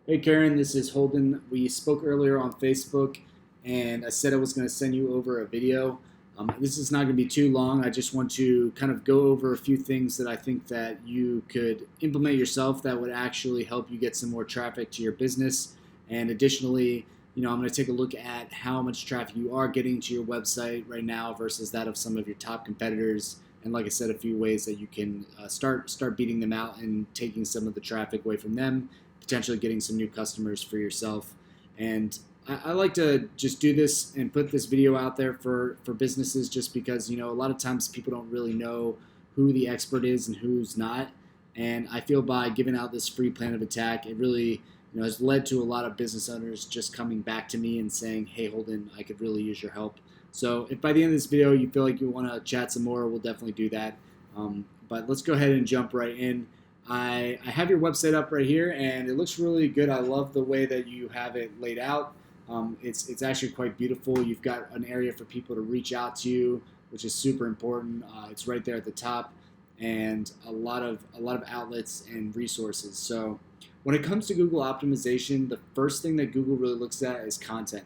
Hey Karen, this is Holden. We spoke earlier on Facebook, and I said I was going to send you over a video. This is not going to be too long. I just want to kind of go over a few things that I think that you could implement yourself that would actually help you get some more traffic to your business. And additionally, I'm going to take a look at how much traffic you are getting to your website right now versus that of some of your top competitors. And like I said, a few ways that you can start beating them out and taking some of the traffic away from them, potentially getting some new customers for yourself. And I like to just do this and put this video out there for businesses just because, a lot of times people don't really know who the expert is and who's not. And I feel by giving out this free plan of attack, it really, has led to a lot of business owners just coming back to me and saying, hey, Holden, I could really use your help. So if by the end of this video you feel like you want to chat some more, we'll definitely do that. But let's go ahead and jump right in. I have your website up right here, and it looks really good. I love the way that you have it laid out. It's actually quite beautiful. You've got an area for people to reach out to you, which is super important. It's right there at the top, and a lot of outlets and resources. So when it comes to Google optimization, the first thing that Google really looks at is content.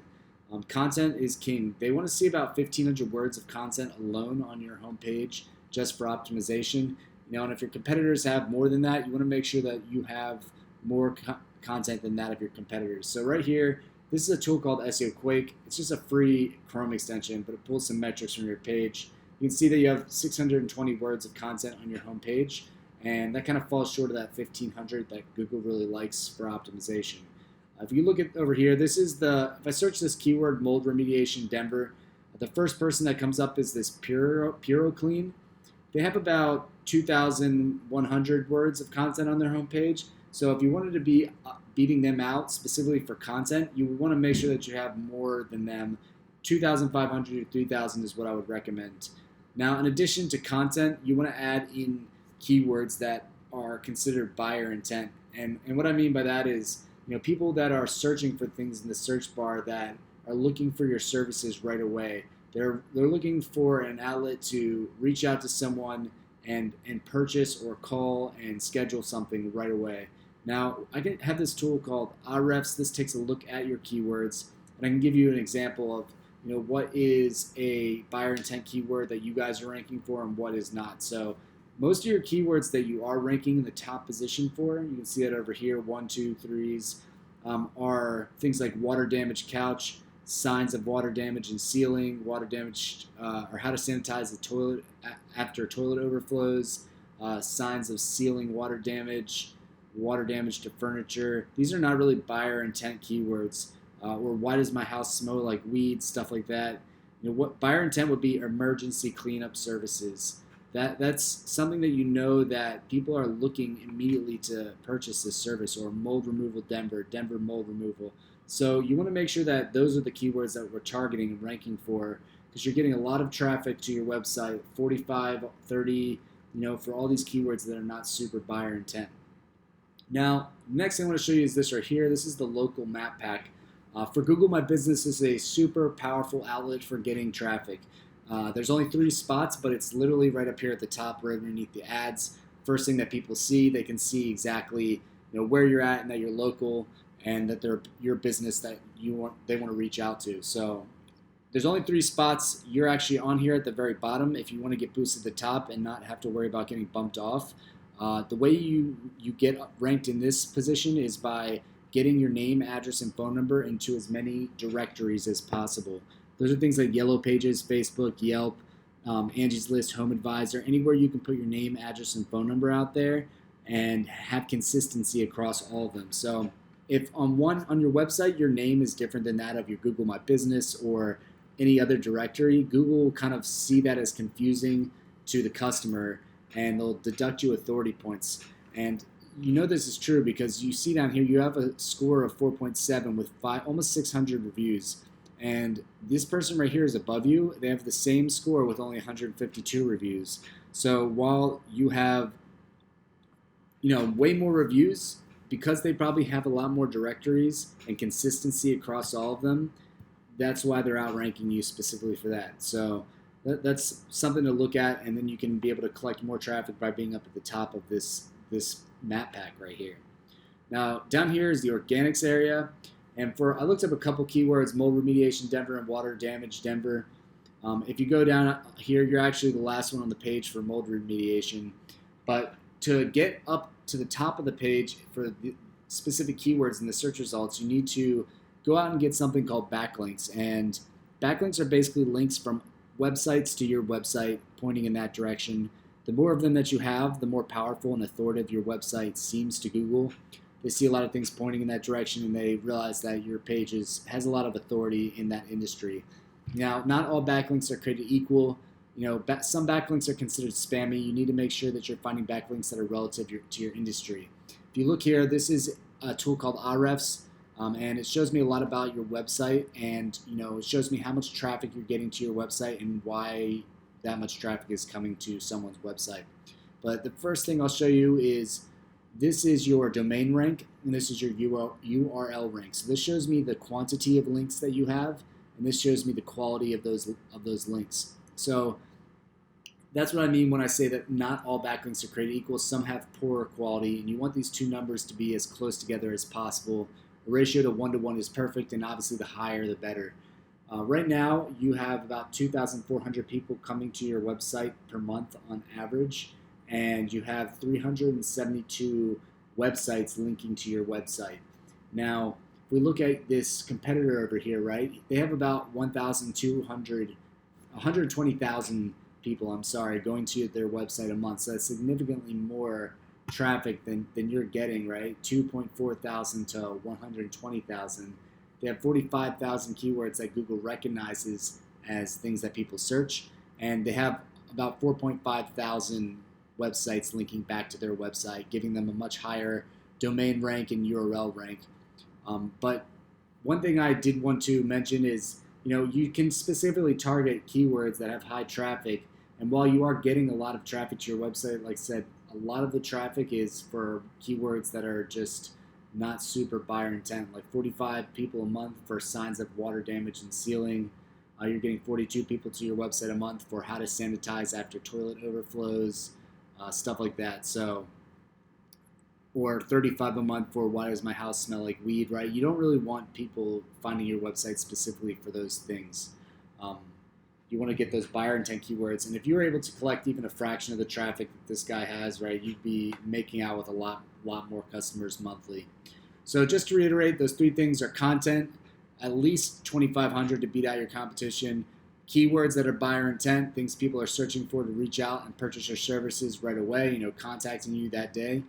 Content is king. They want to see about 1,500 words of content alone on your homepage just for optimization. And if your competitors have more than that, you want to make sure that you have more content than that of your competitors. So right here, this is a tool called SEO Quake. It's just a free Chrome extension, but it pulls some metrics from your page. You can see that you have 620 words of content on your homepage, and that kind of falls short of that 1,500 that Google really likes for optimization. If you look at over here, this is if I search this keyword, mold remediation Denver, the first person that comes up is this Puro Clean. They have about 2,100 words of content on their homepage. So if you wanted to be beating them out specifically for content, you would want to make sure that you have more than them. 2,500 to 3,000 is what I would recommend. Now, in addition to content, you want to add in keywords that are considered buyer intent. And what I mean by that is, people that are searching for things in the search bar that are looking for your services right away. They're looking for an outlet to reach out to someone and purchase or call and schedule something right away. Now, I can have this tool called Ahrefs. This takes a look at your keywords, and I can give you an example of what is a buyer intent keyword that you guys are ranking for and what is not. So most of your keywords that you are ranking in the top position for, you can see it over here, 1, 2, 3s, are things like water damage couch, signs of water damage in ceiling, water damage, or how to sanitize the toilet after toilet overflows, signs of ceiling water damage to furniture. These are not really buyer intent keywords. Or why does my house smell like weed, stuff like that. What buyer intent would be emergency cleanup services. That's something that that people are looking immediately to purchase this service, or mold removal Denver mold removal. So you want to make sure that those are the keywords that we're targeting and ranking for, because you're getting a lot of traffic to your website, 45, 30, for all these keywords that are not super buyer intent. Now, next thing I want to show you is this right here. This is the local map pack. For Google My Business is a super powerful outlet for getting traffic. There's only 3 spots, but it's literally right up here at the top, right underneath the ads. First thing that people see, they can see exactly where you're at and that you're local, and that they're your business that they want to reach out to. So there's only 3 spots. You're actually on here at the very bottom if you want to get boosted to the top and not have to worry about getting bumped off. The way you get ranked in this position is by getting your name, address, and phone number into as many directories as possible. Those are things like Yellow Pages, Facebook, Yelp, Angie's List, Home Advisor, anywhere you can put your name, address, and phone number out there and have consistency across all of them. So if on your website your name is different than that of your Google My Business or any other directory, Google will kind of see that as confusing to the customer, and they'll deduct you authority points. And this is true because you see down here you have a score of 4.7 with almost 600 reviews. And this person right here is above you. They have the same score with only 152 reviews. So while you have way more reviews, because they probably have a lot more directories and consistency across all of them, that's why they're outranking you specifically for that. So that's something to look at, and then you can be able to collect more traffic by being up at the top of this map pack right here. Now, down here is the organics area. And I looked up a couple keywords: mold remediation Denver and water damage Denver. If you go down here, you're actually the last one on the page for mold remediation. But to get up to the top of the page for the specific keywords in the search results, you need to go out and get something called backlinks. And backlinks are basically links from websites to your website pointing in that direction. The more of them that you have, the more powerful and authoritative your website seems to Google. They see a lot of things pointing in that direction, and they realize that your page has a lot of authority in that industry. Now, not all backlinks are created equal. Some backlinks are considered spammy. You need to make sure that you're finding backlinks that are relative to your industry. If you look here, this is a tool called Ahrefs, and it shows me a lot about your website, and it shows me how much traffic you're getting to your website and why that much traffic is coming to someone's website. But the first thing I'll show you is this is your domain rank, and this is your URL rank. So this shows me the quantity of links that you have, and this shows me the quality of those links. So that's what I mean when I say that not all backlinks are created equal. Some have poorer quality, and you want these two numbers to be as close together as possible. The ratio to 1-to-1 is perfect, and obviously the higher the better. Right now, you have about 2,400 people coming to your website per month on average, and you have 372 websites linking to your website. Now, if we look at this competitor over here, right, they have about 120,000 people, going to their website a month. So that's significantly more traffic than you're getting, right? 2.4 thousand to 120,000. They have 45,000 keywords that Google recognizes as things that people search, and they have about 4.5 thousand websites linking back to their website, giving them a much higher domain rank and URL rank. But one thing I did want to mention is, you can specifically target keywords that have high traffic, and while you are getting a lot of traffic to your website, like I said, a lot of the traffic is for keywords that are just not super buyer intent, like 45 people a month for signs of water damage and ceiling. You're getting 42 people to your website a month for how to sanitize after toilet overflows, stuff like that. So, or 35 a month for why does my house smell like weed, right? You don't really want people finding your website specifically for those things. You want to get those buyer intent keywords, and if you were able to collect even a fraction of the traffic that this guy has, right, you'd be making out with a lot more customers monthly. So just to reiterate, those three things are content, at least 2,500 to beat out your competition, keywords that are buyer intent, things people are searching for to reach out and purchase your services right away, contacting you that day.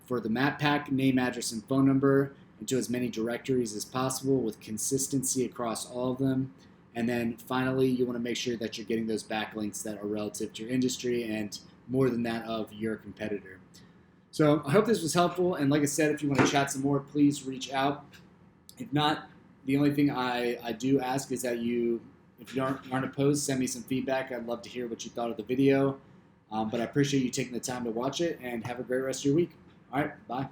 For the map pack, name, address, and phone number into as many directories as possible with consistency across all of them. And then finally, you want to make sure that you're getting those backlinks that are relative to your industry and more than that of your competitor. So I hope this was helpful. And like I said, if you want to chat some more, please reach out. If not, the only thing I do ask is that if you aren't opposed, send me some feedback. I'd love to hear what you thought of the video. But I appreciate you taking the time to watch it, and have a great rest of your week. All right, bye.